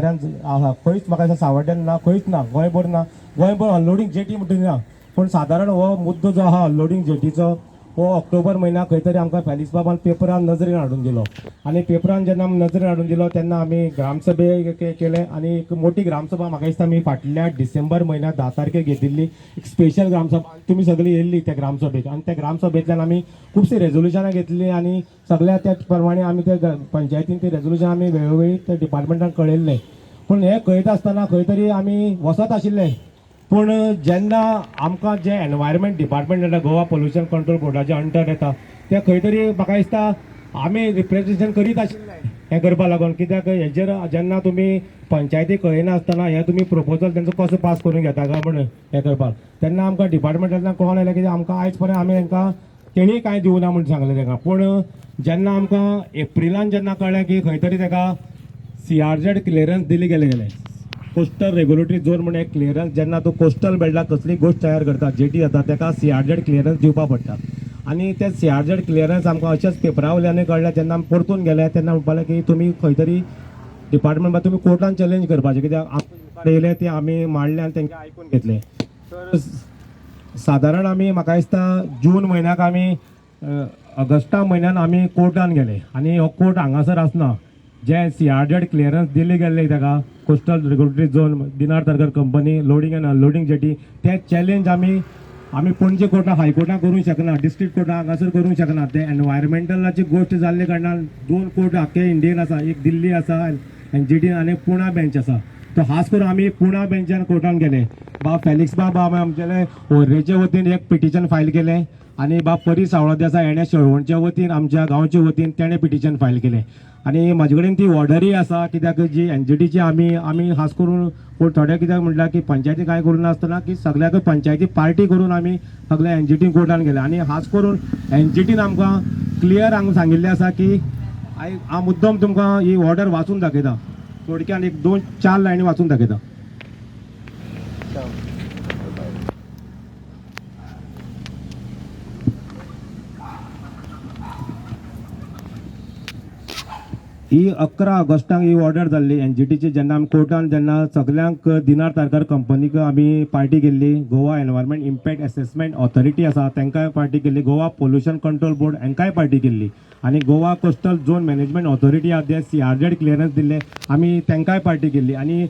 सावड्ड्यान आहा खंयच म्हाका दिसता सावड्ड्यान ना खंयच ना गोंयभर ना गोंयभर अनलोडींग जेटी म्हणटा ना पूण सादारण हो मुद्दो जो आहा अनलोडींग जेटीचो हो ऑक्टोबर म्हयन्या खंय तरी आमकां फेलिक्स बाबान पेपरान नजरेन हाडून दिलो आनी पेपरान जेन्ना नजरेन हाडून दिलो तेन्ना आमी ग्रामसभे केले आनी एक मोठी ग्रामसभा म्हाका दिसता आमी फाटल्या डिसेंबर म्हयन्यात 10 तारखेक घेतिल्ली एक स्पेशल ग्रामसभा तुमी सगळीं येयल्ली त्या ग्रामसभेक आनी त्या ग्रामसभेंतल्यान आमी खुबशीं रेजोल्युशनां घेतली आनी सगळ्या त्या प्रमाणे आमी त्या पंचायतीन ते रेजोल्युशन आमी वेळोवेळी त्या डिपार्टमेंटान कळयल्लें पूण हे कळयता आसतना खंय तरी आमी वसत आशिल्ले पूण जेन्ना आमकां जे एनवायरमेंट डिपार्टमेंट येता गोवा पोल्युशन कंट्रोल बोर्डाचे अंडर येता ते खंय तरी म्हाका दिसता आमी रिप्रेझेंटेशन करीत आशिल्ले हें करपा लागून कित्याक हेजेर जेन्ना तुमी पंचायती कळयना आसतना हे तुमी प्रपोजल तेंचो कसो पास करून घेता काय म्हणून हें करपाक तेन्ना आमकां डिपार्टमेंटांतल्यान कळोन आयलें की आमकां आयज पर्यंत आमी तांकां तेणी कांय दिवना म्हणून सांगलें तांकां पूण जेन्ना आमकां एप्रिलान जेन्ना कळ्ळें की खंय तरी ताका CRZ क्लियरन्स दिली गेले कोस्टल रेग्युलेटरी झोन म्हणून एक क्लियरन्स जेन्ना तूं कोस्टल बेल्टाक कसली गोश्ट तयार करता जेटी जाता ताका CRZ क्लियरन्स दिवपा पडटा आनी ते CRZ क्लियरन्स आमकां अशेंच पेपरा वयल्यान कळ्ळें जेन्ना आमी परतून गेले तेन्ना म्हणपाक की तुमी खंय तरी डिपार्टमेंट तुमी कोर्टान चॅलेंज करपाचें कित्याक आमकां येयले ते आमी मांडले आनी तांकां आयकून घेतले तर सादारण आमी म्हाका दिसता जून म्हयन्याक आमी ऑगस्टा म्हयन्यान आमी कोर्टान गेले आनी हो कोर्ट हांगासर आसना जे CRZ क्लियरन्स दिले गेल्ले ताका coastal regulatory zone Dinar Tarkar company loading and unloading jetty ते चॅलेंज आमी पणजे कोर्टाक हायकोर्टाक करूंक शकना डिस्ट्रिक्ट कोर्टाक हांगासर करूंक शकना ते एनवायरमेंटलाची गोश्ट जाल्ले कारणान 2 कोर्ट आख्खे इंडियेन आसा एक दिल्ली आसा NGT आनी पुणा बेंच आसा तो खास करून आमी पुणा बेंचान कोर्टान गेले फेलिक्स बाब आमचे ओर्रेचे वतीन एक पिटिशन फायल केलें आनी परी सावळो आसा एणे शेळवणच्या वतीन आमच्या गांवच्या वतीन तेणें पिटिशन फायल केलें आनी म्हाजे कडेन ती ऑर्डरय आसा कित्याक जी NGTची आमी खास करून थोडे कित्याक म्हटल्यार की पंचायती काय करूं नासतना की सगळ्याक पंचायती पार्टी करून आमी सगळ्या NGT कोर्टान गेले आनी खास करून NGTन आमकां क्लियर हांगा सांगिल्लें आसा की हांव मुद्दम तुमकां ही ऑर्डर वाचून दाखयता थोडक्यान एक 2-4 लायनी वाचून दाखयता ही 11 ऑगस्टाक ही ऑर्डर जाल्ली NGTची जेन्ना आमी कोर्टान जेन्ना सगळ्यांक दिनार तारकर कंपनीक आमी पार्टी केल्ली Goa environment impact assessment authority आसा तांकांय पार्टी केल्ली गोवा पोल्युशन कंट्रोल बोर्ड हांकांय पार्टी केल्ली आनी Goa coastal zone management authority आहा जे CRZ क्लियरन्स दिल्ले आमी तांकांय पार्टी केल्ली आनी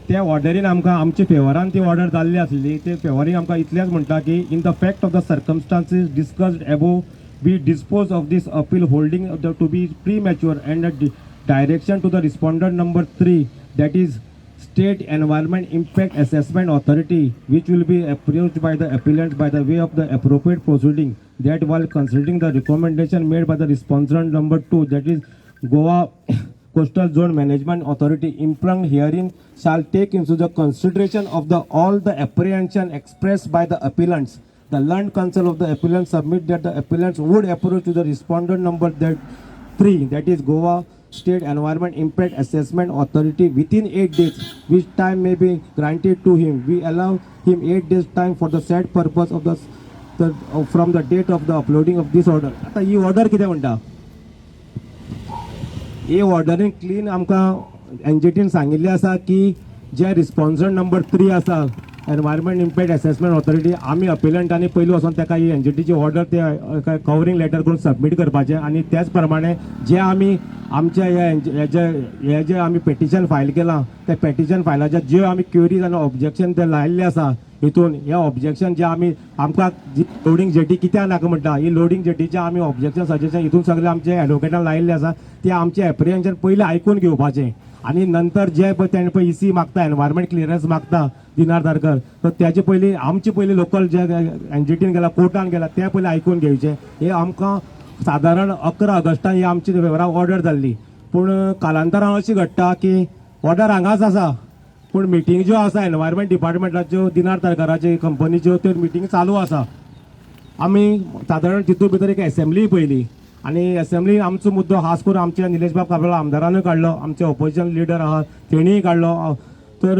त्या ऑर्डरीन आमकां आमच्या फेवरान ती ऑर्डर जाल्ली आसली ते फेवरीन आमकां इतलेंच म्हणटा की in the fact of the circumstances discussed above we dispose of this appeal holding to be premature and direction to the respondent number 3 that is State Environment Impact Assessment Authority which will be approved by the appellant by the way of the appropriate proceeding that while considering the recommendation made by the respondent number 2 that is Goa Coastal Zone Management Authority impugned herein shall take into the consideration of the all the apprehension expressed by the appellants. The learned counsel of the appellant submit that the appellants would approve to the respondent number 3 that is Goa State Environment Impact Assessment Authority within 8 days which time may be granted to him. We allow him 8 days time for the said purpose of the from the date of the uploading of this order. आता ही order कितें म्हणटा ही ऑर्डरीन clean आमकां NGTन सांगिल्लें आसा की जे रिस्पॉन्सर number 3 आसा environment impact assessment authority आमी अपिलंटांनी पयलीं वचून ताका ही NGTची ऑर्डर ते कवरींग लेटर करून सबमीट करपाचें आनी त्याच प्रमाणे जे आमी आमच्या हे जे आमी पेटिशन फायल केलां त्या पेटिशन फायलाच्या ज्यो आमी क्वेरीज आनी ऑब्जेक्शन ते लायिल्ले आसा हितून हे ऑब्जेक्शन जे आमी आमकां जी लोडिंग जेटी कित्याक नाका म्हणटा ही लोडिंग जेटीचे आमी ऑब्जेक्शन सजेशन हितून सगळे आमचे एडवोकेटान लायिल्ले आसा ते आमचे एप्रिहेन्शन पयलीं आयकून घेवपाचें आनी नंतर जे पळय तेणें पळय EC मागता एनवायरमेंट क्लियरन्स मागता दिनार तारकर तर त्याचे पयलीं आमचे पयलीं लोकल जे NGTन गेला कोर्टान गेला ते पयलीं आयकून घेवचे हे आमकां सादारण 11 ऑगस्टाक ही आमची फेवराक ऑर्डर जाल्ली पूण कालांतरान अशी घडटा की ऑर्डर हांगाच आसा पूण मिटींग ज्यो आसा एनवायरमेंट डिपार्टमेंटाच्यो दिनार तारकराचे कंपनीच्यो त्यो मिटींग चालू आसा आमी सादारण तितून भितर एक असेंब्ली पयली आनी असेंब्लीन आमचो मुद्दो खास करून आमच्या निलेश बाब काबराल आमदारानूय काडलो आमचे ऑपोजिशन लिडर आहा तेणीय काडलो तर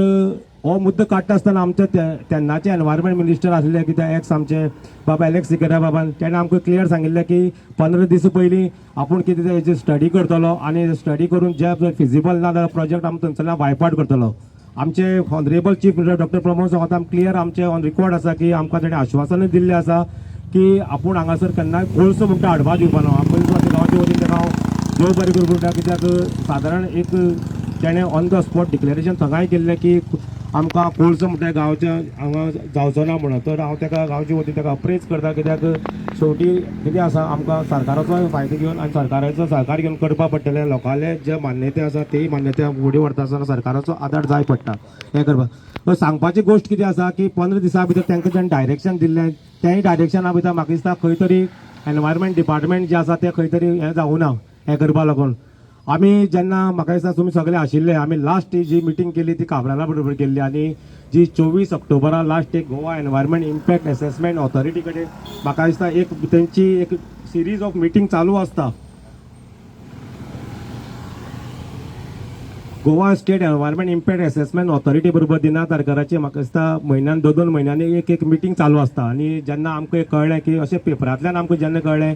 हो मुद्दो काडटा आसतना आमचे तेन्नाचे एनवायरमेंट मिनिस्टर आसले कित्याक एक्स आमचे बाबा एलेक्स सिकेरा बाबान तेणें आमकां क्लियर सांगिल्लें की 15 दीस पयलीं आपूण कितें तेजी स्टडी करतलो आनी स्टडी करून जे फिजिबल ना जाल्यार प्रोजेक्ट आमी थंयसरल्यान वायपाट करतलो. आमचे honourable chief minister doctor Pramod Sawant आमकां क्लियर आमचे ऑन रिकॉर्ड आसा की आमकां तेणें आश्वासनूय दिल्लें आसा की आपूण हांगासर केन्नाय कोळसो म्हणटा हाडपाक दिवपा ना. पयलीं गांवच्या वतीन तेका हांव देव बरें करूं म्हणटा कित्याक सादारण एक तेणें ऑन द स्पॉट डिक्लेरेशन थंगाय केल्लें की आमकां कोळसो म्हणटा गांवच्या हांगा जावचो ना म्हणून. तर हांव तेका गांवच्या वतीन तेका अप्रेज करता कित्याक शेवटी कितें आसा आमकां सरकाराचो फायदो घेवन आनी सरकाराचो सहकार घेवन करपा पडटलें. लोकांले जे मान्यते आसा तेय मान्यते फुडें व्हरता आसतना सरकाराचो आदार जाय पडटा हें करपाक. सांगपाची गोश्ट कितें आसा की 15 दिसां भितर तांकां जेन्ना डायरेक्शन दिल्लें तेंय डायरेक्शना भितर म्हाका दिसता खंय तरी एनवायरमेंट डिपार्टमेंट जे आसा ते खंय तरी हें जावं ना हें करपा लागून. आमी जेन्ना म्हाका दिसता तुमी सगळे आशिल्ले आमी लास्ट जी मिटींग केली ती काबराला बरोबर केल्ली आनी जी 24 ऑक्टोबरा लास्ट एक Goa environment impact assessment authority कडेन म्हाका दिसता एक तेंची एक सिरीज ऑफ मिटींग चालू आसता. Goa state environment impact assessment authority बरोबर दिना तारकराची म्हाका दिसता म्हयन्यान 2 म्हयन्यांनी एक मिटींग चालू आसता. आनी जेन्ना आमकां कळ्ळें की अशें पेपरांतल्यान आमकां जेन्ना कळ्ळें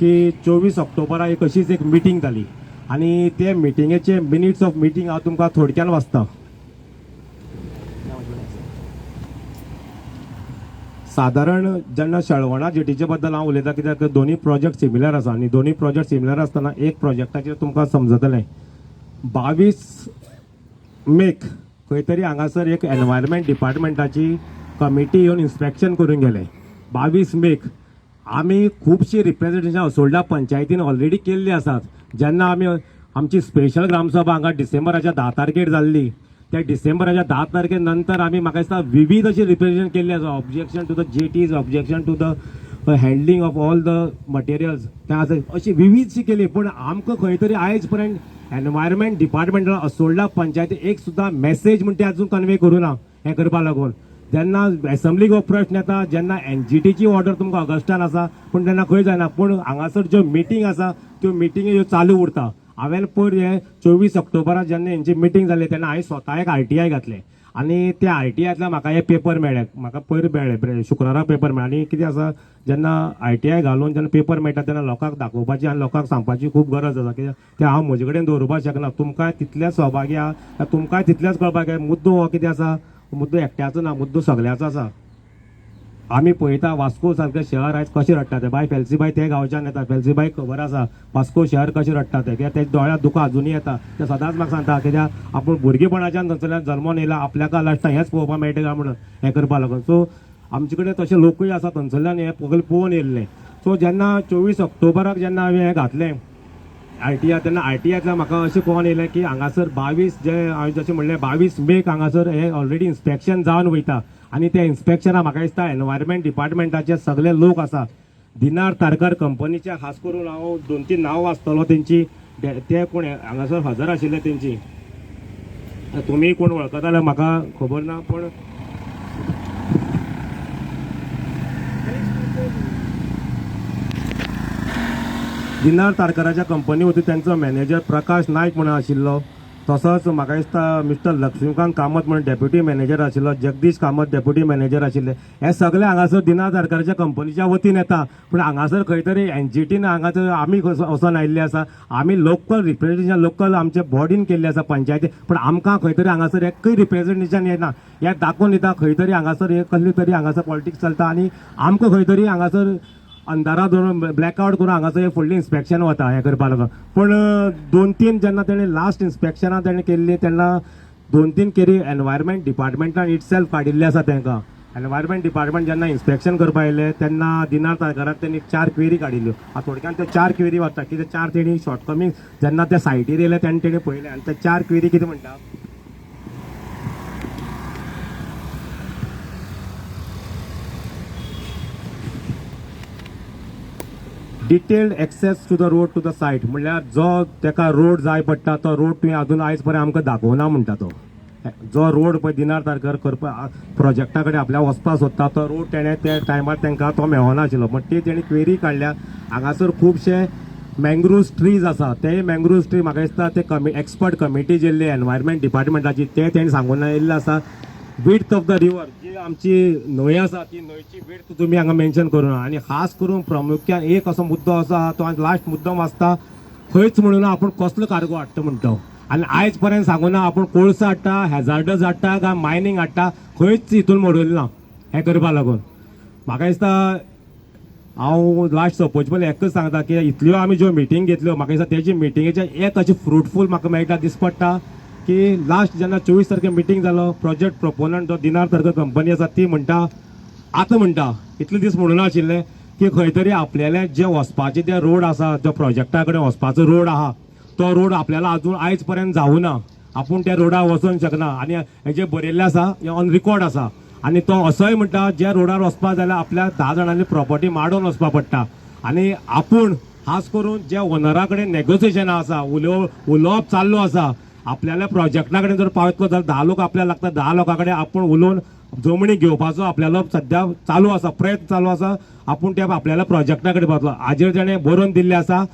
की 24 ऑक्टोबरा एक अशीच एक मिटींग जाली आनी ते मिटिंगेचे मिनिट्स ऑफ मिटींग हांव तुमकां थोडक्यान वाचता. सादारण जेन्ना शळवणा जेटीचे बद्दल हांव उलयतां कित्याक दोनी प्रोजेक्ट सिमिलर आसा आनी दोनी प्रोजेक्ट सिमिलर आसतना एक प्रोजेक्टाचेर तुमकां समजतलें. 22 मेक खंय तरी हांगासर एक एनवायरमेंट डिपार्टमेंटाची कमिटी येवन इन्स्पेक्शन करून गेले. 22 मेक आमी खुबशी रिप्रेझेंटेशन असोल्डा पंचायतीन ऑलरेडी केल्ली आसात. जेन्ना आमी आमची स्पेशल ग्रामसभा हांगा डिसेंबराच्या 10 तारखेर जाल्ली त्या डिसेंबराच्या 10 तारखे नंतर आमी म्हाका दिसता विविध अशी रिप्रेझेंटेशन केल्ली आसा. Objection to the jetties, objection to the handling of all the materials तें आसा अशी विविधशी केली. पूण आमकां खंय तरी आयज पर्यंत एनवायरमेंट डिपार्टमेंटान असोल्डा पंचायती एक सुद्दां मेसेज म्हणटा अजून कन्वे करूं ना हें करपा लागून. जेन्ना एसेंब्लीक हो प्रश्न येता जेन्ना एनजीटीची ऑर्डर तुमकां ऑगस्टान आसा पूण तेन्ना खंय जायना. पूण हांगासर ज्यो मिटींग आसा त्यो मिटींग ह्यो चालू उरता. हांवें पयर हे 24 ऑक्टोबराक जेन्ना हेंची मिटींग जाली तेन्ना हांवें स्वता एक RTI घातलें आनी त्या RTIंतल्यान म्हाका हे पेपर मेळ्ळे. म्हाका पयर मेळ्ळे शुक्राराक पेपर मेळ्ळे आनी कितें आसा जेन्ना RTI घालून जेन्ना पेपर मेळटा तेन्ना लोकांक दाखोवपाची आनी लोकांक सांगपाची खूब गरज आसा. कित्याक ते हांव म्हजे कडेन दवरपाक शकना. तुमकां तितलेच सहभागी आहा, तुमकांय तितलेच कळपाक जाय मुद्दो हो कितें आसा. मुद्दो एकट्याचो ना, मुद्दो सगळ्याचो आसा. आमी पळयता वास्को सारकें शहर आयज कशें रडटा ते. बाय फेल्सीबाई ते गांवच्यान येता. फेल्सीबाई खबर आसा वास्को शहर कशें रडटा ते कित्याक तेच्या दोळ्यांत दुकां अजुनूय येता. ते सदांच म्हाका सांगता कित्याक आपूण भुरगेपणाच्यान थंयसरल्यान जल्मोन येयला आपल्याक लास्टाक हेंच पळोवपाक मेळटा काय म्हणून हें करपा लागून. सो आमचे कडेन तशे लोकूय आसा थंयसरल्यान हें पगल पळोवन येयल्ले. सो जेन्ना 24 ऑक्टोबराक जेन्ना हांवें हें घातलें RTI तेन्ना RTIंतल्यान म्हाका अशें कळोन येयलें की हांगासर 22 जे हांवें जशें म्हणलें 22 मेक हांगासर हें ऑलरेडी इन्स्पेक्शन जावन वयता. आनी त्या इन्स्पेक्शनाक म्हाका दिसता एनवायरमेंट डिपार्टमेंटाचे सगळे लोक आसा. दिनार तारकर कंपनीचे खास करून हांव 2-3 नांव वाचतलो तेंची. ते कोण हांगासर हजर आशिल्ले तेंची. तुमी कोण वळखता जाल्यार म्हाका खबर ना पूण दिनार तारकराच्या कंपनी वती त्यांचो मॅनेजर प्रकाश नायक म्हणून आशिल्लो. तसोच म्हाका दिसता मिस्टर लक्ष्मीकांत कामत म्हणून डेप्युटी मॅनेजर आशिल्लो. जगदीश कामत डेप्युटी मॅनेजर आशिल्ले. हे सगळे हांगासर दिनार तारकराच्या कंपनीच्या वतीन येता. पूण हांगासर खंय तरी एनजीटीन हांगासर आमी वचोन आयिल्ले आसा. आमी लोकल रिप्रेझेंटेशन लोकल आमच्या बॉडीन केल्ले आसा पंचायती. पूण आमकां खंय तरी हांगासर एकय रिप्रेझेंटेशन येना. हें दाखोवन दिता खंय तरी हांगासर एक कसली तरी हांगासर पॉलिटिक्स चलता आनी आमकां खंय तरी हांगासर अंधारात धरून ब्लॅकआउट करून हांगासर हे फुडलें इन्स्पेक्शन वता हें करपा लागून. पूण 2-3 जेन्ना तेणें लास्ट इन्स्पेक्शनां तेणें केल्ली तेन्ना 2-3 केरी एनवायरमेंट डिपार्टमेंटान इटसेल्फ काडिल्ले आसा तांकां. एनवायरमेंट डिपार्टमेंट जेन्ना इन्स्पेक्शन करपा येयलें तेन्ना दिनार तारकराक तेणी 4 क्वेरी काडिल्ल्यो. थोडक्यान त्यो 4 क्वेरी वता कितें 4 तेणी शॉर्टकमींग जेन्ना त्या सायटीर येयले तेन्ना तेणी पळयलें आनी ते 4 क्वेरी कितें म्हणटा detailed access to the road to the site. म्हणल्यार जो तेका रोड जाय पडटा तो रोड तुवें अजून आयज पर्यंत आमकां दाखोवना म्हणटा तो. जो रोड पळय दिनार तारकर करपा प्रोजेक्टा कडेन आपल्याक वचपाक सोदता तो रोड तेणें त्या टायमार तांकां तो मेळना आशिल्लो. बट ती तेणी क्वेरी काडल्या. हांगासर खुबशे मँग्रुव्स ट्रीज आसा. ते मँग्रुव्स ट्री म्हाका दिसता ते एक्सपर्ट कमिटी जिल्ली एनवायरमेंट डिपार्टमेंटाची ते तेणी सांगून येयल्ले आसा विड्थ ऑफ द रिवर जी आमची न्हंय आसा ती न्हंयची विड्थ तुम्ही हांगा मेन्शन करूना आनी खास करून प्रामुख्यान एक असो मुद्दो आसा तो लास्ट मुद्दो वाचता खंयच म्हणून आपण कसलो कार्गो हाडटा म्हणटा आनी आयज पर्यंत सांगूना आपण कोळसो हाडटा हॅझार्डस हाडटा काय मायनिंग हाडटा खंयच हितून मोडूल ना हें करपा लागून म्हाका दिसता हांव लास्ट सपोजबल एकच सांगता की इतल्यो आमी ज्यो मिटींग घेतल्यो म्हाका दिसता तेजी मिटींगेचे एक अशें फ्रुटफूल म्हाका मेळटा दिसपडटा की लास्ट जेन्ना 24 तारखेर मिटींग जालो प्रोजेक्ट प्रोपोनंट जो दिनार तर्क कंपनी आसा ती म्हणटा आतां म्हणटा इतले दीस म्हणून आशिल्ले की खंय तरी आपल्याले जे वचपाचे ते रोड आसा जो प्रोजेक्टा कडेन वचपाचो रोड आहा तो रोड आपल्याला अजून आयज पर्यंत जावना आपूण त्या रोडार वचूंक शकना आनी हेजे बरयल्लें आसा हे ऑन रिकॉर्ड आसा आनी तो असोय म्हणटा ज्या रोडार वचपाक जाल्यार आपल्या 10 जाणांनी प्रॉपर्टी माडून वचपा पडटा आनी आपूण खास करून जे ओनरा कडेन नेगोसिएशन आसा उलोवप चालू आसा आपल्याला प्रोजेक्टा कडेन जर पावतलो जाल्यार 10 लोक आपल्याला लागता 10 लोकां कडेन आपूण उलोवन जमणी घेवपाचो आपल्याला सध्या चालू आसा प्रयत्न चालू आसा आपूण त्या आपल्याला प्रोजेक्टा कडेन पावतलो हाजेर ताणें बरोवन दिल्लें आसा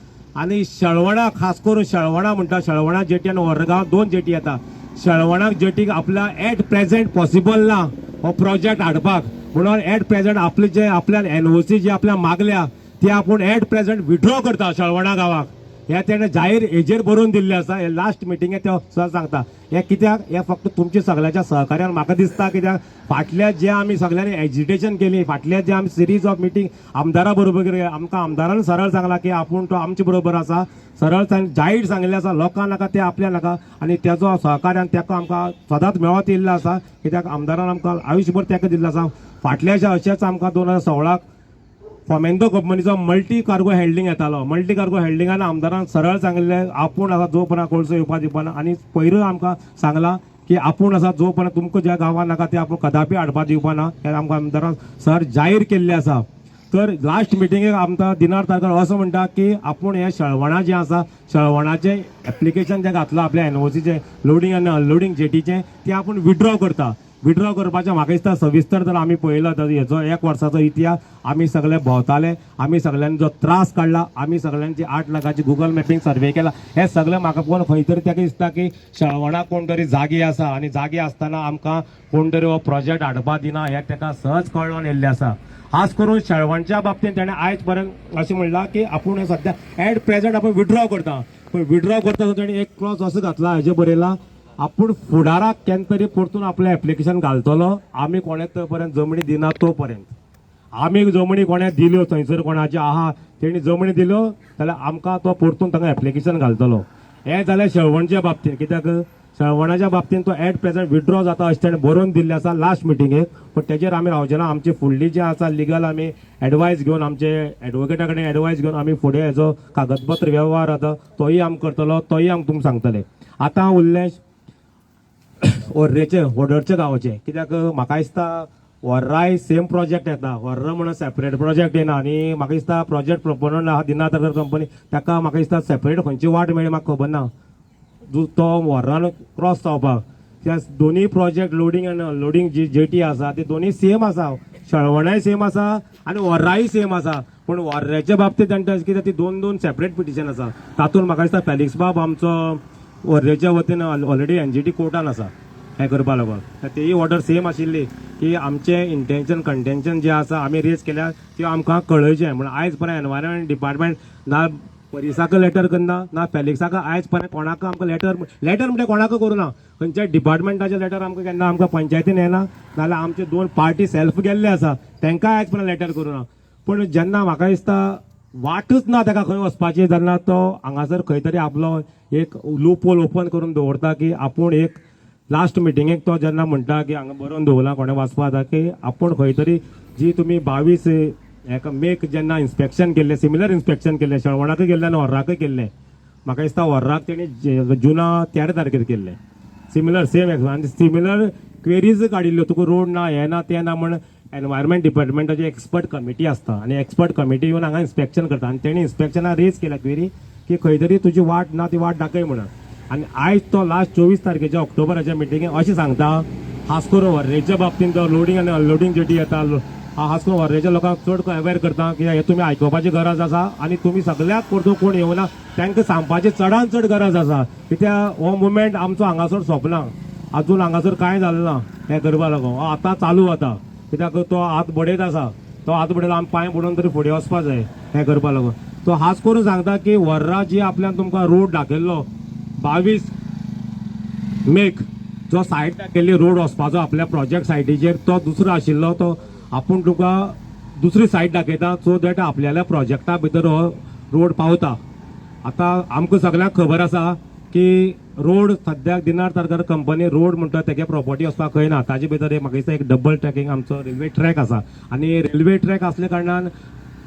आनी शळवणा खास करून शळवणा म्हणटा शळवणा जेटी आनी वर्गांव 2 जेटी येता शळवणा जेटीक आपल्या एट प्रेझेंट पॉसिबल ना हो प्रोजेक्ट हाडपाक म्हणून एट प्रेझेंट आपले जे आपल्या एनओसी जे आपल्या मागल्या ते आपूण एट प्रेझेंट विड्रॉ करता शळवणा गांवाक हे तेणें जाहीर हेजेर बरोवन दिल्लें आसा हे लास्ट मिटिंगेक ते सर सांगता हे कित्याक हे फक्त तुमच्या सगळ्याच्या सहकार्यान म्हाका दिसता कित्याक फाटल्या जे आमी सगळ्यांनी एजिटेशन केली फाटल्या जे आमी सिरीज ऑफ मिटींग आमदारा बरोबर आमकां आमदारान सरळ सांगला की आपूण तो आमचे बरोबर आसा सरळ जाहीर सांगिल्लें आसा लोकां नाका ते आपल्या नाका आनी तेजो सहकार्यान तेका आमकां सदांच मेळत येयल्लो आसा कित्याक आमदारान आमकां आयुश्यभर तेका दिल्लो आसा फाटल्याच्या अशेंच आमकां 2016 फॉमेंदो कंपनीचो मल्टी कार्गो हँडलिंग येतालो मल्टी कार्गो हँडलिंगान आमदारान सरळ सांगिल्लें आपूण आसा जो पर्यंत कोळसो येवपा दिवपाना आनी पयरूच आमकां सांगला की आपूण आसा जो पर्यंत तुमकां ज्या गांवांत नाका ते आपूण कदापि हाडपा दिवपाना हें आमकां आमदारान सर जाहीर केल्लें आसा तर लास्ट मिटिंगेक आमकां दिनार तारखेर असो म्हणटा की आपूण हे शळवणा जें आसा शळवणाचें एप्लिकेशन जें घातलां आपल्या एनओसीचें लोडिंग आनी अनलोडिंग जेटीचें तें आपूण विड्रॉ करता विड्रॉ करपाचें म्हाका दिसता सविस्तर जर आमी पळयलो तर हेचो 1 वर्साचो इतिहास आमी सगळे भोंवताले आमी सगळ्यांनी जो त्रास काडला आमी सगळ्यांची 8 लाखाची गुगल मॅपींग सर्वे केला हे सगळें म्हाका पळोवन खंय तरी ताका दिसता की शळवणा कोण तरी जागी आसा आनी जागी आसतना आमकां कोण तरी हो प्रोजेक्ट हाडपा दिना हें ताका सहज कळोन येल्लें आसा खास करून शळवणच्या बाबतींत ताणें आयज पर्यंत अशें म्हणलां की आपूण सध्या एट प्रेझेंट आपूण विड्रॉ करता पण विड्रॉ करता ताणें एक क्लॉज असो घातला हेजे बरयलां आपूण फुडाराक केन्ना तरी परतून आपलें एप्लिकेशन घालतलो आमी कोणें तो पर्यंत जमणी दिना तो पर्यंत आमी जमणी कोणें दिल्यो थंयसर कोणाचे आहा तेणी जमणी दिल्यो जाल्यार आमकां तो परतून ताका एप्लिकेशन घालतलो हें जालें शळवणच्या बाबतींत कित्याक शळवणाच्या बाबतींत तो एट प्रेझेंट विड्रॉ जाता अशें ताणें बरोवन दिल्लें आसा लास्ट मिटिंगेक पण तेजेर आमी रावचे ना आमची फुडली जी आसा लिगल आमी एडवायस घेवन आमचे एडवोकेटा कडेन एडवायस घेवन आमी फुडें हेजो कागदपत्र व्यवहार आसा तोय आमी करतलो तोय आमी तुमकां सांगतले आतां उरलें वर्रेचे वडरच्या गांवाचे कित्याक म्हाका दिसता वर्राय सेम प्रोजेक्ट येता वर्रा म्हणून सेपरेट प्रोजेक्ट येना आनी म्हाका दिसता प्रोजेक्ट प्रोपोनंट आहा दिना तर्कर कंपनी ताका म्हाका दिसता सेपरेट खंयची वाट मेळ्ळी म्हाका खबर ना तो वर्रान क्रॉस जावपाक त्या दोनी प्रोजेक्ट लोडिंग आनी अनलोडिंग जी जेटी आसा ती दोनी सेम आसा शळवणाय सेम आसा आनी वर्राय सेम आसा पूण वर्ऱ्याच्या बाबतींत तांचे कित्याक ती 2 सेपरेट पिटिशन आसा तातूंत म्हाका दिसता फेलिक्स बाब आमचो वर्रेच्या वतीन ऑलरेडी एनजीटी कोर्टान आसा हें करपा लागून तेही ऑर्डर सेम आशिल्ली की आमचें इंटेन्शन कंटेन्शन जें आसा आमी रेज केल्यार त्यो आमकां कळयचें म्हण आयज पर्यंत एनवायरमेंट डिपार्टमेंट ना परिसाक लेटर करना ना फेलिक्साक आयज पर्यंत कोणाक आमकां लेटर म्हणजे कोणाक करूना खंयच्या डिपार्टमेंटाचें लेटर आमकां केन्ना आमकां पंचायतीन येना नाल्यार आमचे 2 पार्टी सेल्फ गेल्ले आसा तांकां आयज पर्यंत लेटर करूना पूण जेन्ना म्हाका दिसता वाटच ना ताका खंय वचपाची जेन्ना तो हांगासर खंय तरी आपलो एक लूप होल ओपन करून दवरता की आपूण एक लास्ट मिटिंगेक तो जेन्ना म्हणटा की हांगा बरोवन दवरला कोणें वाचपा जाता की आपूण खंय तरी जी तुमी 22 हेका मेक जेन्ना इन्स्पेक्शन केल्लें सिमिलर इन्स्पेक्शन केल्लें शळवणाकय केल्लें आनी वर्राकय केल्लें म्हाका दिसता वर्राक तेणी जुना 13 तारखेर केल्लें सिमिलर सेम आनी सिमिलर क्वेरीज काडिल्ल्यो तुका रोड ना हें ना तें ना म्हण एनवायरमेंट डिपार्टमेंटाची एक्सपर्ट कमिटी आसता आनी एक्सपर्ट कमिटी येवन हांगा इन्स्पेक्शन करता आनी तेणी इन्स्पेक्शनाक रेज केल्या क्वेरी की खंय तरी तुजी वाट ना ती वाट दाखय म्हणून आनी आयज तो लास्ट 24 तारखेच्या ऑक्टोबराच्या मिटिंगेक अशें सांगता खास करून वर्रेच्या बाबतींत तो लोडिंग आनी अनलोडिंग जेटी येता खास करून वर्रेच्या लोकांक चड अवेअर करता की हे तुमी आयकुपाची गरज आसा आनी तुमी सगळ्याक परतून कोण येवना तांकां सांगपाची चडांत चड गरज आसा कित्याक हो मुवमेंट आमचो हांगासर सोंपना अजून हांगासर कांय जालें ना हें करपा लागून आतां चालू जाता कित्याक तो हात बडयत आसा तो हात बडयला आमी पांय बुडोवन तरी फुडें वचपा जाय हें करपा लागून तो हाच करून सांगता की वर्रा जी आपल्यान तुमकां रोड दाखयल्लो 22 मेक जो सायट दाखयल्ली रोड वचपाचो आपल्या प्रोजेक्ट सायटीचेर तो दुसरो आशिल्लो तो आपूण तुका दुसरी सायट दाखयता सो दॅट आपल्याल्या प्रोजेक्टा भितर हो रोड पावता आतां आमकां सगळ्यांक खबर आसा की रोड सद्याक दिनार तारखेर कंपनी रोड म्हणटा तेगे प्रॉपर्टी वचपाक खंय ना ताजे भितर म्हाका दिसता एक डबल ट्रॅकिंग आमचो रेल्वे ट्रॅक आसा आनी रेल्वे ट्रॅक आसल्या कारणान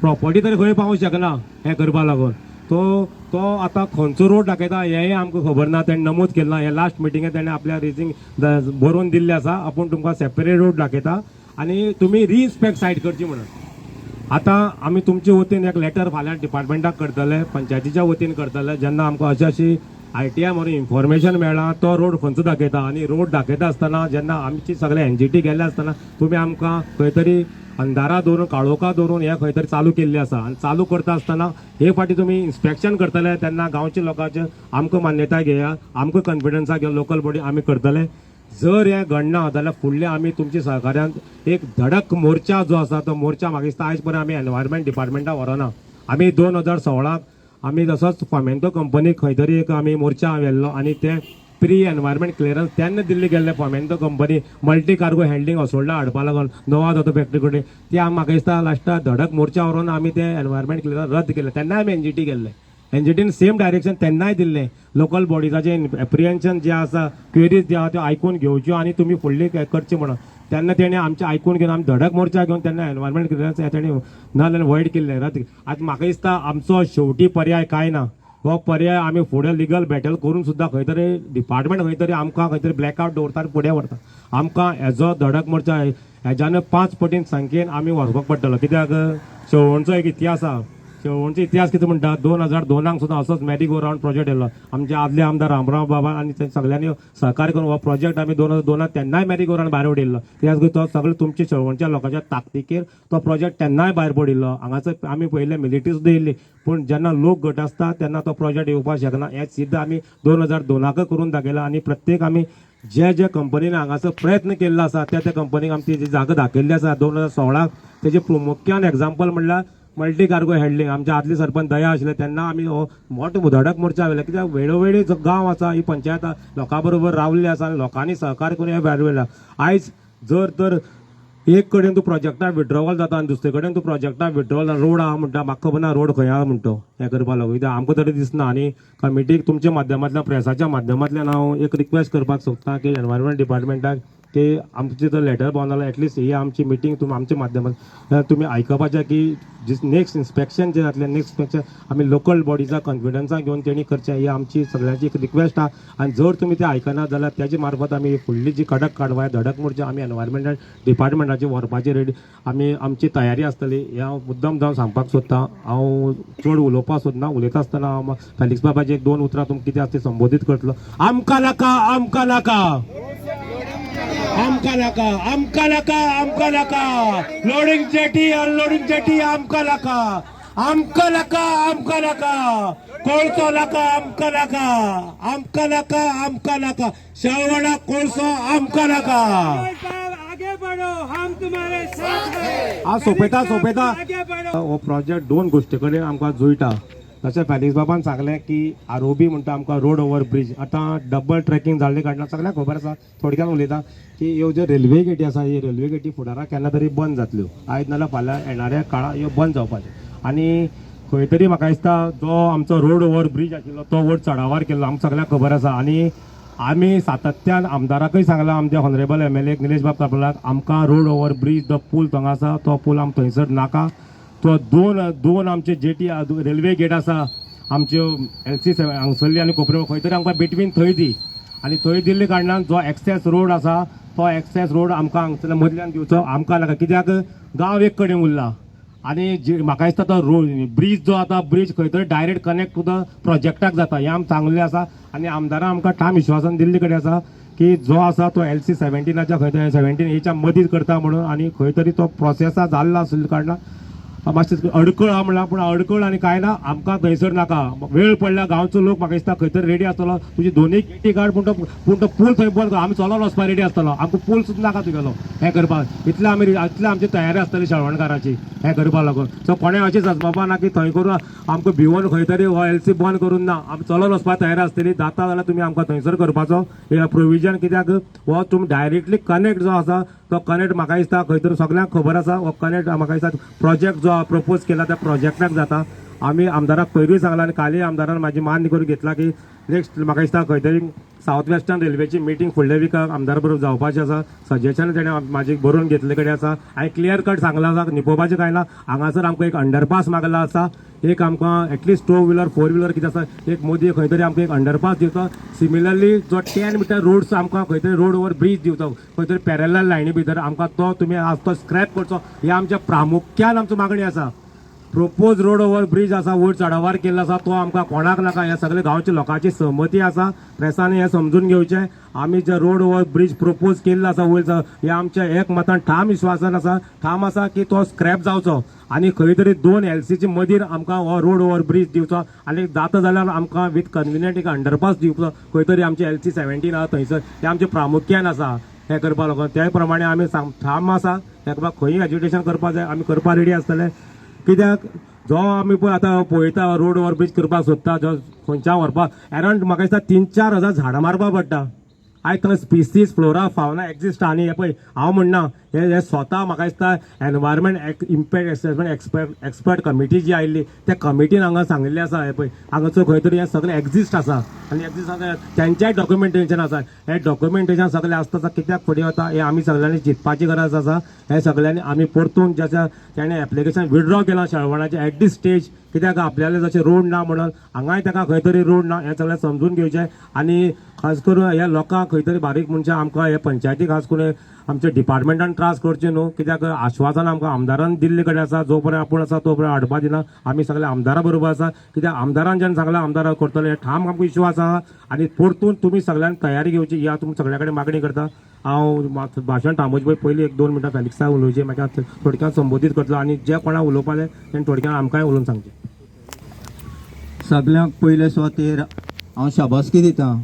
प्रॉपर्टी तरी खंय पावूंक शकना हें करपा लागून तो आतां खंयचो रोड दाखयता हेंय आमकां खबर ना तेणें नमूद केलें ना हे लास्ट मिटिंगेंत तेणें आपल्या रिजींग बरोवन दिल्लें आसा आपूण तुमकां सेपरेट रोड दाखयता आनी तुमी रिइन्स्पेक्ट सायट करची म्हणून आतां आमी तुमचे वतीन एक लेटर फाल्यां डिपार्टमेंटाक करतले पंचायतीच्या वतीन करतले जेन्ना आमकां अशी ITI म्हणून इन्फॉर्मेशन मेळ्ळां तो रोड खंयचो दाखयता आनी रोड दाखयता आसतना जेन्ना आमची सगळे NGT गेले आसतना तुमी आमकां खंय तरी अंधारा दवरून काळोखा दवरून हे खंय तरी चालू केल्ली आसा आनी चालू करता आसतना हे फाटी तुमी इन्स्पेक्शन करतले तेन्ना गांवच्या लोकांचे आमकां मान्यताय घेया आमकां कॉन्फिडन्सा घेवन लोकल बॉडी आमी करतले जर हें घडना जाल्यार फुडले आमी तुमच्या सहकार्यान एक धडक मोर्चा जो आसा तो मोर्चा म्हाका दिसता आयज पर्यंत आमी एनवायरमेंट डिपार्टमेंटाक व्हरना आमी 2016 आमी तसोच फॉमेंतो कंपनीक खंय तरी एक आमी मोर्चा व्हेल्लो आनी ते प्री एनवायरमेंट क्लियरन्स तेन्ना दिल्ली गेल्ले Fomento company multi cargo handling असोडला हाडपा लागून नवा जातो फॅक्टरी कडेन ती म्हाका दिसता लास्टाक धडक मोर्चा व्हरून आमी ते एनवायरमेंट क्लियरन्स रद्द केले तेन्नाय आमी NGT गेल्ले NGTन सेम डायरेक्शन तेन्नाय दिल्लें लोकल बॉडीजाचे एप्रिहेन्शन जे आसा क्वेरीज जे आसा त्यो आयकून घेवच्यो आनी तुमी फुडली करची म्हणून तेन्ना तेणें आमचें आयकून घेवन आमी धडक मोर्चा घेवन तेन्ना एनवायरमेंट क्लियरन्स तेणें नाल्यार वॉयड केल्लें रद्द आतां म्हाका दिसता आमचो शेवटी पर्याय कांय ना हो पर्याय आमी फुडें लिगल बॅटल करून सुद्दां खंय तरी डिपार्टमेंट खंय तरी आमकां खंय तरी ब्लॅकआउट दवरता आनी फुडें व्हरता आमकां हेजो धडक मोर्चा हेज्यान 5 पटीन संख्येन आमी वचपाक पडटलो कित्याक शेवणचो एक इतिहास आसा शेवणचो इतिहास कितें म्हणटा 2002 सुद्दां असोच मॅरी गो रावंड प्रोजेक्ट येयलो आमचे आदले आमदार रामराव बाबा आनी ते सगळ्यांनी सहकार्य करून हो प्रोजेक्ट आमी 2002 तेन्नाय मॅरी गो रावंड भायर उडयल्लो कित्याक तो सगळे तुमच्या शेवणच्या लोकांच्या ताकतीकेर तो प्रोजेक्ट तेन्नाय भायर पडिल्लो हांगासर आमी पयले मिलिटरी सुद्दां येयल्ली पूण जेन्ना लोक घट आसता तेन्ना तो प्रोजेक्ट येवपाक शकना हें सिद्ध आमी 2002 करून दाखयला आनी प्रत्येक आमी जे कंपनीन हांगासर प्रयत्न केल्लो आसा त्या कंपनीक आमी ती जागा दाखयल्ली आसा 2016 तेजे मुख्यान एग्जाम्पल म्हणल्यार मल्टी कार्गो हँडलिंग आमचे आदले सरपंच दया आशिल्ले तेन्ना आमी हो मोठो धडक मोर्चा व्हेला कित्याक वेळोवेळी जो गांव आसा ही पंचायत लोकां बरोबर रावल्ली आसा आनी लोकांनी सहकार्य करून हे भायर व्हेला आयज जर तर एक कडेन तूं प्रोजेक्टा विड्रॉवल जाता आनी दुसरे कडेन तूं प्रोजेक्टा विड्रॉवल रोड आहा म्हणटा म्हाका खबर ना रोड खंय आहा म्हणटो हें करपा लागून कित्याक आमकां तरी दिसना आनी कमिटीक तुमच्या माध्यमांतल्यान प्रेसाच्या माध्यमांतल्यान हांव एक रिक्वेस्ट करपाक सोदतां की एनवायरमेंट डिपार्टमेंटाक की आमचे जर लेटर पावना जाल्यार एटलिस्ट ही आमची मिटींग तुमी आमच्या माध्यमांतल्यान तुमी आयकपाचें की नेक्स्ट इन्स्पेक्शन जे जातलें नेक्स्ट इन्स्पेक्शन आमी लोकल बॉडीजा कॉन्फिडन्सा घेवन तेणी करचें ही आमची सगळ्यांची एक रिक्वेस्ट आहा आनी जर तुमी तें आयकना जाल्यार तेजे मार्फत आमी फुडली जी कडक कारवाय धडक मोर्चा आमी एनवायरमेंट डिपार्टमेंटाचे व्हरपाची रेडी आमी आमची तयारी आसतली हें हांव मुद्दम जावन सांगपाक सोदतां हांव चड उलोवपाक सोदना उलयता आसतना हांव फेलिक्स बाबाची एक 2 उतरां तुमकां कितें आसा तें संबोधीत करतलो आमकां नाका आमकां नाका आमकां नाका आमकां नाका आमकां नाका लोडिंग जेटी अनलोडिंग जेटी आमकां नाका आमकां नाका आमकां नाका कोळसो नाका आमकां नाका आमकां नाका आमकां नाका शेवणा कोळसो आमकां नाका आगे बढ़ो हम तुम्हारे साथ हैं आ सोपयता हो प्रोजेक्ट 2 गोष्टी कडेन आमकां जुळटा तशें फेलिक्स बाबान सांगलें की ROB म्हणटा आमकां रोड ओवर ब्रिज आतां डबल ट्रॅकिंग जाल्ले कारणान सगळ्यांक खबर आसा थोडक्यान उलयता की ह्यो ज्यो रेल्वे गेटी आसा ही रेल्वे गेटी फुडाराक केन्ना तरी बंद जातल्यो आयज नाल्यार फाल्यां येणाऱ्या काळात ह्यो बंद जावपाच्यो आनी खंय तरी म्हाका दिसता जो आमचो रोड ओवर ब्रिज आशिल्लो तो वयर चडावार केल्लो आमकां सगळ्यांक खबर आसा आनी आमी सातत्यान आमदाराकय सांगलां आमच्या हॉनरेबल MLA निलेश बाब कापलाक आमकां रोड ओवर ब्रिज जो पूल थंगा आसा तो पूल आमकां थंयसर नाका तो दोन आमचे जेटी रेल्वे गेट आसा आमच्यो LC हांगसरली आनी कोपरे खंय तरी आमकां बिटवीन थंय दी आनी थंय दिल्ले कारणान जो एक्सेस रोड आसा तो एक्सेस रोड आमकां हांगसर मदल्यान दिवचो आमकां नाका कित्याक गांव एक कडेन उरला आनी म्हाका दिसता तो रोड ब्रिज जो आतां ब्रिज खंय तरी डायरेक्ट कनेक्ट टू द प्रोजेक्टाक जाता हें आमी सांगलें आसा आनी आमदारान आमकां ठाम विश्वासान दिल्ले कडेन आसा की जो आसा तो LC 17 खंय तरी 17 हेच्या मदींच करता म्हणून आनी खंय तरी तो प्रोसेसा जाल्लो आशिल्ल्या कारणान मातशें अडकळ आहा म्हणला, पूण अडकळ आनी काय ना, आमकां थंयसर नाका. वेळ पडल्या गांवचो लोक म्हाका दिसता खंय तरी रेडी आसतलो. तुजी दोनूय गेटी काड, पूण तो पूल थंय बंद कर. आमी चलोन वचपाक रेडी आसतलो. आमकां पूल सुद्दां नाका तुगेलो हें करपाक. इतले आमची तयारी आसतली शेळवणकाराची हें करपा लागून. सो कोणें अशें सजमपा ना की थंय करून आमकां भिवून खंय तरी हो एलसी बंद करून ना. आमी चलोन वचपाक तयार आसतली. जाता जाल्यार तुमी आमकां थंयसर करपाचो प्रोविजन. कित्याक हो तुमी डायरेक्टली कनेक्ट जो आसा तो कनेक्ट म्हाका दिसता खंय तरी सगळ्यांक खबर आसा. हो कनेक्ट म्हाका दिसता प्रोजेक्ट जो प्रपोज केला त्या प्रोजेक्टाक जाता. आमी आमदाराक पयलीं सांगला आनी काली आमदारान म्हाजी मान्य करून घेतला की नेक्स्ट म्हाका दिसता खंय तरी सावथ वेस्टर्न रेल्वेची मिटींग फुडल्या विकाक आमदार बरोबर जावपाची आसा. सजेशन तेणें म्हाजी बरोवन घेतले कडेन आसा. हांवें क्लियर कट सांगला आसा निपोवपाचें कांय ना. हांगासर आमकां एक अंडरपास मागला आसा. एक आमकां एटलीस्ट 2 व्हिलर 4 व्हिलर कितें आसा एक मोदी खंय तरी आमकां एक अंडरपास दिवचो. सिमिलरली जो 10 मीटर रोड्स आमकां खंय तरी रोड ओवर ब्रीज दिवचो खंय तरी पॅरलल लायनी भितर आमकां तो तुमी तो स्क्रॅप करचो. हे आमच्या प्रामुख्यान आमचो मागणी आसा. प्रोपोज रोड ओवर ब्रीज आसा वयर चडावार केल्लो आसा तो आमकां कोणाक नाका. हे सगळे गांवच्या लोकांची सहमती आसा. प्रेसांनी हे समजून घेवचें. आमी जे रोड ओवर ब्रीज प्रोपोज केल्लो आसा वयर हे आमच्या एक मतान ठाम विश्वासान आसा ठाम आसा की तो स्क्रॅप जावचो आनी खंय तरी 2 LCची मदीर आमकां हो रोड ओवर ब्रीज दिवचो. आनी जाता जाल्यार आमकां विथ कन्विनियंट एक अंडरपास दिवचो खंय तरी आमचे LC 17 आसा थंयसर. हे आमचे प्रामुख्यान आसा हे करपा लागून. त्या प्रमाणे आमी ठाम आसा. हेका खंय एज्युटेशन करपा जाय आमी करपा रेडी आसतले. कित्याक जो आमी पळय आतां पळयता रोड ओवर ब्रीज करपाक सोदता जो खंयच्या व्हरपाक अरावंड म्हाका दिसता 3-4 हजार झाडां मारपा पडटा. आयज थंय स्पिसीस फ्लोरा फावना एक्झिस्ट आनी हे पळय हांव म्हणना हे स्वता म्हाका दिसता environment impact assessment expert committee जी आयिल्ली त्या कमिटीन हांगा सांगिल्लें आसा. हे पळय हांगासर खंय तरी हें सगळें एक्झिस्ट आसा आनी एक्झिस्ट आसा तेंच्याय डॉक्युमेंटेशन आसा. हे डॉक्युमेंटेशन सगळें आसता कित्याक फुडें वता हे आमी सगळ्यांनी चिंतपाची गरज आसा. हे सगळ्यांनी आमी परतून ज्याच्या ताणें एप्लिकेशन विड्रॉ केलां शेळवणाचें एट दीस स्टेज. कित्याक आपल्याले जशें रोड ना म्हणून हांगाय ताका खंय तरी रोड ना हें सगळें समजून घेवचें. आनी खास करून ह्या लोकांक खंय तरी बारीक मनशां आमकां हे पंचायती खास करून आमच्या डिपार्टमेंटान त्रास करचे न्हू. कित्याक आश्वासन आमकां आमदारान दिल्ले कडेन आसा. जो पर्यंत आपूण आसा तो पर्यंत हाडपा दिना. आमी सगळे आमदारा बरोबर आसा. कित्याक आमदारान जेन्ना सांगलां आमदार करतले ठाम आमकां विश्वास आहा. आनी परतून तुमी सगळ्यांनी तयारी घेवची ही हांव तुमकां सगळ्या कडेन मागणी करता. हांव भाशण थांबोवचे पयलीं 1-2 मिनटां फेलिक्सा उलोवचें मागीर थोडक्यान संबोधीत करतलो आनी जे कोणाक उलोवपा जाय तेणें थोडक्यान आमकांय उलोवन सांगचें. सगळ्यांक पयले सुवातेर हांव शाबासकी दितां.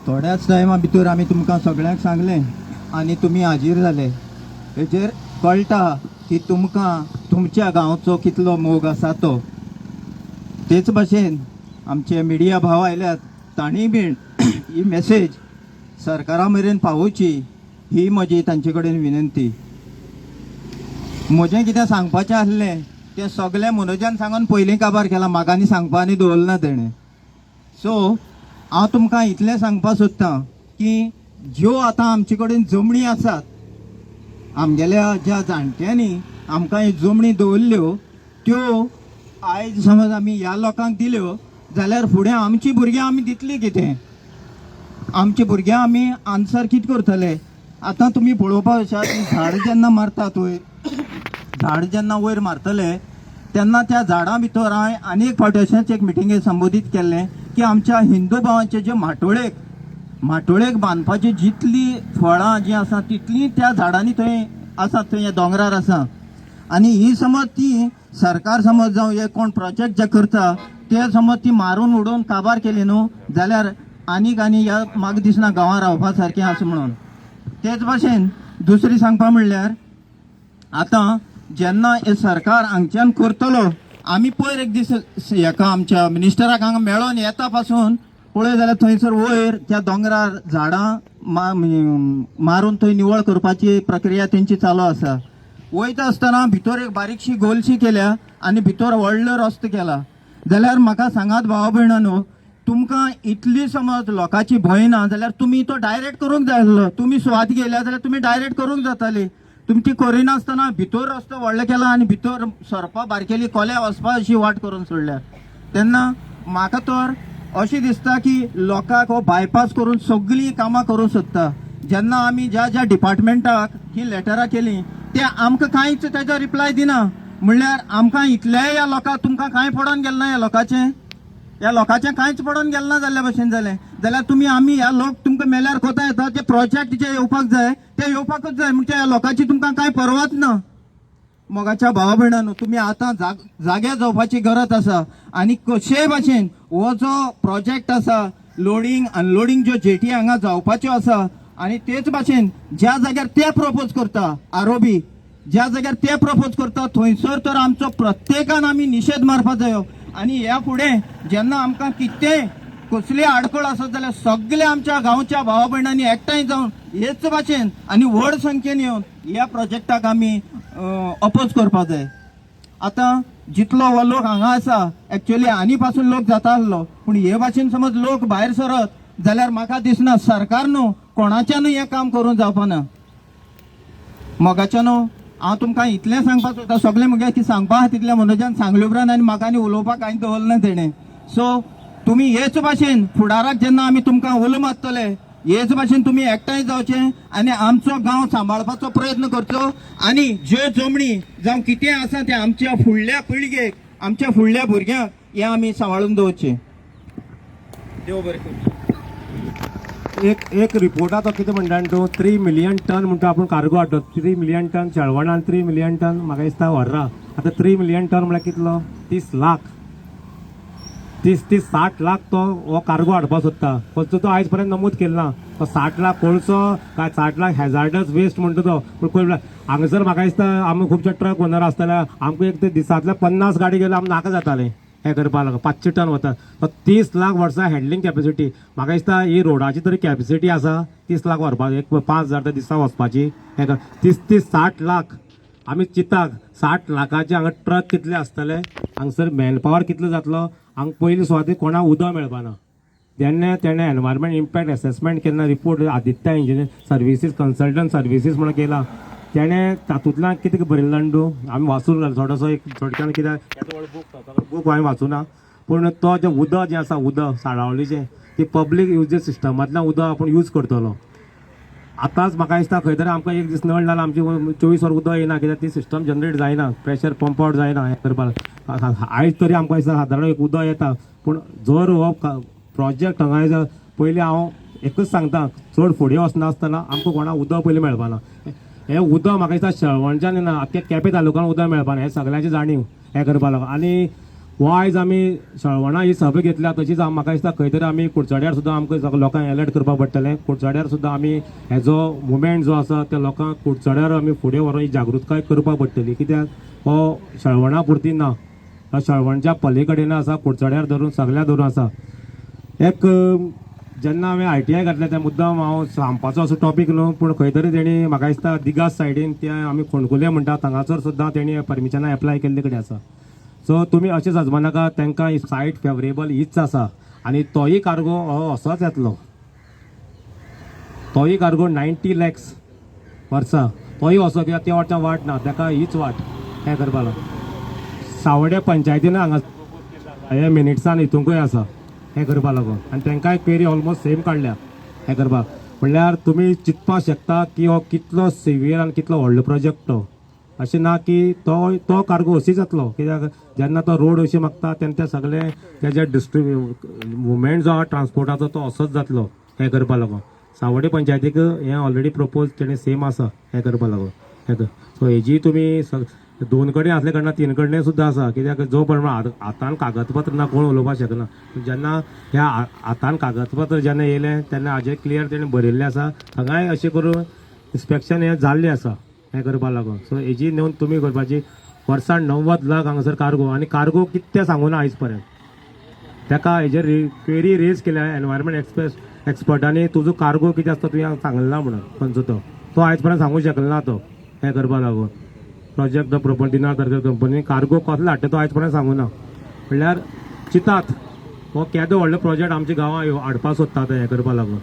थोड्याच टायमा भितर आमी तुमकां सगळ्यांक सांगलें आनी तुमी हाजीर जाले. हेजेर कळटा की तुमकां तुमच्या गांवचो कितलो मोग आसा तो. तेच भाशेन आमचे मिडिया भाव आयल्यात तांणी बीन ही मेसेज सरकारा मेरेन पावोवची ही म्हजी तांचे कडेन विनंती. म्हजें कितें सांगपाचें आसलें तें सगळें मनोजान सांगून पयलीं काबार केलां. म्हाका आनी सांगपा आनी दवरना तेणें. सो हांव तुमकां इतलें सांगपा सोदतां की ज्यो आतां आमचे कडेन जमणी आसात आमगेल्या ज्या जाणट्यांनी आमकां ह्यो जमणी दवरल्ल्यो त्यो आयज समज आमी ह्या लोकांक दिल्यो जाल्यार फुडें आमची भुरग्यां आमी दितलीं कितें. आमचे भुरग्यां आमी आन्सर कितें करतले. आतां तुमी पळोवपाक शकतात झाड जेन्ना मारतात वयर झाड जेन्ना वयर मारतले तेन्ना त्या झाडां भितर हांवें आनी एक फावटी अशेंच एक मिटिंगेक संबोधीत केल्लें की आमच्या हिंदू भावांचे जे माटोळेक बांदपाची जितली फळां जीं आसा तितलीं त्या झाडांनी थंय आसात. थंय दोंगरार आसा. आनी ही समज ती सरकार समज जावं हे कोण प्रोजेक्ट जे करता ते समज ती मारून उडोवन काबार केली न्हू जाल्यार आनीक ह्या म्हाका दिसना गांवां रावपा सारकें आसा म्हणून. तेच भाशेन दुसरी सांगपा म्हणल्यार आतां जेन्ना हे सरकार हांगच्यान करतलो आमी पयर एक दीस हेका आमच्या मिनिस्टराक हांगा मेळोन येता पासून पळय जाल्यार थंयसर वयर त्या दोंगरार झाडां मारून थंय निवळ करपाची प्रक्रिया तेंची चालू आसा. वयता आसतना भितर एक बारीकशी गोलशी केल्या आनी भितर व्हडलो रस्तो केला. जाल्यार म्हाका सांगात भावा भयणांनो तुमकां इतली समज लोकांची भंय ना जाल्यार तुमी तो डायरेक्ट करूंक जाय आसलो. तुमी सुवात गेल्या जाल्यार तुमी डायरेक्ट करूंक जाताली. तुमी ती करिनासतना भितर रस्तो व्हडलो केला आनी भितर सरपा बारकेली कोल्या वचपा अशी वाट करून सोडल्या. तेन्ना म्हाका तर अशें दिसता की लोकांक हो बायपास करून सगळीं कामां करूंक सोदता. जेन्ना आमी ज्या ज्या डिपार्टमेंटाक ही लेटरां केलीं ते आमकां कांयच तेजो रिप्लाय दिना. म्हणल्यार आमकां इतलेय ह्या लोकांक तुमकां कांय पडोन गेलें ना. ह्या लोकांचें कांयच पडोन गेलें ना जाल्ल्या भशेन जालें जाल्यार तुमी आमी ह्या लोक तुमकां मेल्यार कोता येता. ते प्रोजेक्ट जे येवपाक जाय ते येवपाकूच जाय म्हणजे ह्या लोकांची तुमकां कांय परवाच ना. मोगाच्या भावा भयणांनो, तुम्ही आता जाग्या जावपाची गरज आसा आणि कशेय भाशेन हो जो प्रोजेक्ट आसा लोडिंग अनलोडिंग ज्यो जेटी हांगा जावपाच्यो आसा आणि तेच भाशेन ज्या जाग्यार ते प्रपोज करता आरोबी ज्या जाग्यार ते प्रपोज करता थंयसर तर आमचो प्रत्येकान आमी निशेध मारपाक जायो आणि ह्या फुडें जेन्ना आमकां कितेंय कसली आडखळ आसत जाल्यार सगळे आमच्या गांवच्या भावा भयणांनी एकठांय जावन हेच भाशेन आणि व्हड संख्येन येवन ह्या प्रोजेक्टाक आमी अपोज करपाक जाय. आता जितलो हो लोक हांगा आसा एक्चुअली आनी पासून लोक जाता आसलो पूण हे भाशेन समज लोक भायर सरत जाल्यार म्हाका दिसना सरकारनो कोणाच्यानूय हें काम करूं जावपाना. मोगाच्यानो हांव तुमकां इतलें सांगपाक सोदता सगळें म्हगे की सांगपा आहा तितलें मनोजान सांगले उपरांत आनी म्हाका आनी उलोवपाक कांय दवरलें ना तेणें. सो तुम्ही हेच भाशेन फुडाराक जेन्ना आमी तुमकां उलो मारतले हेच भाशेन तुम्ही एकठांय जावचे आणि आमचो गांव सांबाळपाचो प्रयत्न करचो आणि ज्यो जमणी जावं कितें आसा तें आमच्या फुडल्या पिळगेक आमच्या फुडल्या भुरग्यांक हें आमी सांबाळून दवरचें. देव बरें करूं. एक रिपोर्टाचो कितें म्हणटा तूं 3 मिलियन टन म्हणटा आपूण कार्गो हाडटा 3 मिलियन टन चळवणान 3 मिलियन टन म्हाका दिसता व्हररा. आतां 3 मिलियन टन म्हळ्यार कितलो 30 लाख 60 लाख तो हो कार्गो हाडपाक सोदता. पण तो आयज पर्यंत नमूद केलो ना. तो 60 लाख कोळसो काय 60 लाख हॅझार्डस वेस्ट म्हणटा तो. पूण पळय हांगासर म्हाका दिसता आमी खुबशे ट्रक ओनर आसतले आमकां एक दिसांतले 50 गाडी गेले आमकां नाका जाताले हें करपाक लागून 500 टन वता. 30 लाख वर्सां हँडलिंग कॅपेसिटी म्हाका दिसता ही रोडाची तरी कॅपेसिटी आसा 30 लाख व्हरपाक एक 5,000 दिसा वचपाची हें 30-60 लाख आमी चिंताक 60 लाखाचे हांगा ट्रक कितले आसतले हांगसर मॅनपावर कितलो जातलो. हांगा पयलीं सुवातेर कोणाक उदक मेळपाना. तेन्ना तेणें एनवायरमेंट इम्पॅक्ट एसेसमेंट केन्ना report Aditya engineer services consultant services म्हणून केला तेणें तातूंतल्यान कितें बरयलें जाणा आमी वाचून घाल थोडोसो एक थोडक्यान कित्याक बूक हांवें वाचूना पूण तो जें उदक जें आसा उदक साळावलीचें ती पब्लीक युजेस सिस्टमांतल्यान उदक आपूण यूज करतलो. आतांच म्हाका दिसता खंय तरी आमकां एक दीस नळ लावन आमची 24 वर उदक येना कित्याक ती सिस्टम जनरेट जायना प्रेशर पंप आउट जायना हें करपाक. आयज तरी आमकां दिसता सादारण एक उदक येता पूण जर हो प्रोजेक्ट हांगा पयलीं हांव एकच सांगता चड फुडें वचनासतना आमकां कोणाक उदक पयलीं मेळपाना. हें उदक म्हाका दिसता शेळवणच्यान येना आख्या केपें तालुक्यान उदक मेळपाना हें सगळ्यांची जाणीव हें करपा लागून. आनी हो आयज आमी शेळवणा ही सभा घेतल्या तशीच म्हाका दिसता खंय तरी आमी कुडचड्यार सुद्दां आमकां लोकांक अलर्ट करपाक पडटलें. कुडचड्यार सुद्दां आमी हेजो मुवमेंट जो आसा त्या लोकांक कुडचड्यार आमी फुडें व्हरून ही जागृताय करपाक पडटली कित्याक हो शेळवणा पुरती ना शेळवणच्या पली कडेन आसा कुडचड्यार धरून सगळ्या धरून आसा. एक जेन्ना हांवें ITI घातलें त्या मुद्दाम हांव सांगपाचो असो टॉपीक न्हू पूण खंय तरी तेणी म्हाका दिसता दिगास सायडीन ते आमी फोंडकुले म्हणटा हांगासर सुद्दां तेणी परमिशनां एप्लाय केल्ले कडेन आसा. सो तुमी अशें समजू नाका तांकां ही सायट फेवरेबल हीच आसा आनी तोय कार्गो हो असोच येतलो. तोय कार्गो 90 लॅक्स वर्सां तोय असो कित्याक त्या वाटच्यान वाट ना ताका हीच वाट हें करपाक लागून. सावड्डे पंचायतीन हांगा हे मिनिट्सान हितूंकूय आसा हें करपा लागून आनी तांकांय क्वेरी ऑलमोस्ट सेम काडल्या हें करपाक. म्हणल्यार तुमी चिंतपाक शकता की हो कितलो सिवियर आनी कितलो व्हडलो प्रोजेक्ट तो. अशें ना की तो कार्गो अशीच जातलो कित्याक जेन्ना तो रोड अशी मागता तेन्ना ते सगळे तेजे मुवमेंट जो आहा ट्रान्सपोर्टाचो तो असोच जातलो हें करपा लागून. सावड्डे पंचायतीक हें ऑलरेडी प्रपोज तेणें सेम आसा हें करपा लागून. सो हेजी तुमी 2 कडेन आसले कारणान 3 कडेन सुद्दां आसा कित्याक जो प्रमाण हातान कागदपत्र ना कोण उलोवपाक शकना. जेन्ना ह्या हातान कागदपत्र जेन्ना येयलें तेन्ना हाजेर क्लियर तेणें बरयल्लें आसा हांगाय अशें करून इन्स्पेक्शन हें जाल्लें आसा हें करपा लागून. सो हेजी नोंद तुमी करपाची. वर्सान 90 लाख हांगासर कार्गो आनी कार्गो कितें सांगूना आयज पर्यंत. ताका हेजेर क्वेरी रेज केल्या एनवायरमेंट एक्सपर्टांनी तुजो कार्गो कितें आसता तुवें सांगलें ना म्हणून खंयचो तो आयज पर्यंत सांगूंक शकलो ना तो हें करपा लागून. प्रोजेक्ट प्रॉपर दिना तर कंपनी कार्गो कसलो हाडटा तो आयज पर्यंत सांगूना. म्हणल्यार चितात हो केदो व्हडलो प्रोजेक्ट आमच्या गांवां हाडपाक सोदता ते हें करपा लागून.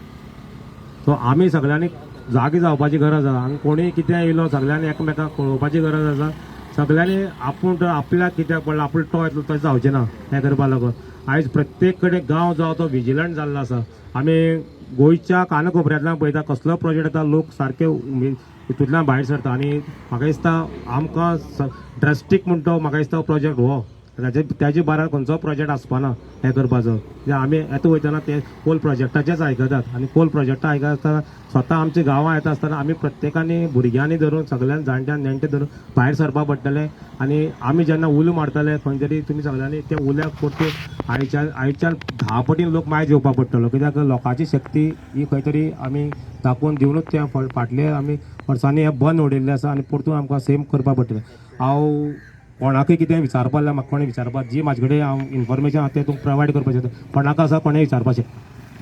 सो आमी सगळ्यांनी जागी जावपाची गरज आसा आनी कोणीय कितें येयलो सगळ्यांनी एकामेकांक कळोवपाची गरज आसा. सगळ्यांनी आपूण आपल्याक कित्याक पडला आपूण तो येतलो तशें जावचें ना हें करपा लागून. आयज प्रत्येक कडेन गांव जावं तो विजिलंट जाल्लो आसा. आमी गोंयच्या कानाकोपऱ्यांतल्यान पळयता कसलो प्रोजेक्ट येता लोक सारके हितूंतल्यान भायर सरता आनी म्हाका दिसता आमकां ड्रास्टीक म्हणटा तो म्हाका दिसता प्रोजेक्ट हो त्याचे बारा खंयचो प्रोजेक्ट आसपाना हें करपाचो जे आमी येता वयतना ते कोल प्रोजेक्टाचेच आयकतात आनी कोल प्रोजेक्टा आयकता आसतना स्वता आमच्या गांवां येता आसतना आमी प्रत्येकानी भुरग्यांनी धरून सगळ्यान जाणट्यान नेणटे धरून भायर सरपा पडटलें आनी आमी जेन्ना उलो मारतले खंय तरी तुमी सगळ्यांनी त्या उल्याक परते आयच्यान 10 पटीन लोक मायज येवपा पडटलो कित्याक लोकांची शक्ती ही खंय तरी आमी दाखोवन दिवनूच त्या फाटले आमी वर्सांनी हे बंद उडयल्लें आसा आनी परतून आमकां सेम करपा पडटलें हांव कोणाकय कितें विचारपा जाल्यार म्हाका कोणें विचारपा जी म्हाजे कडेन हांव इन्फॉर्मेशन आसा तें तुमकां प्रोवायड करपाचें कोणाक आसा कोणें विचारपाक शकता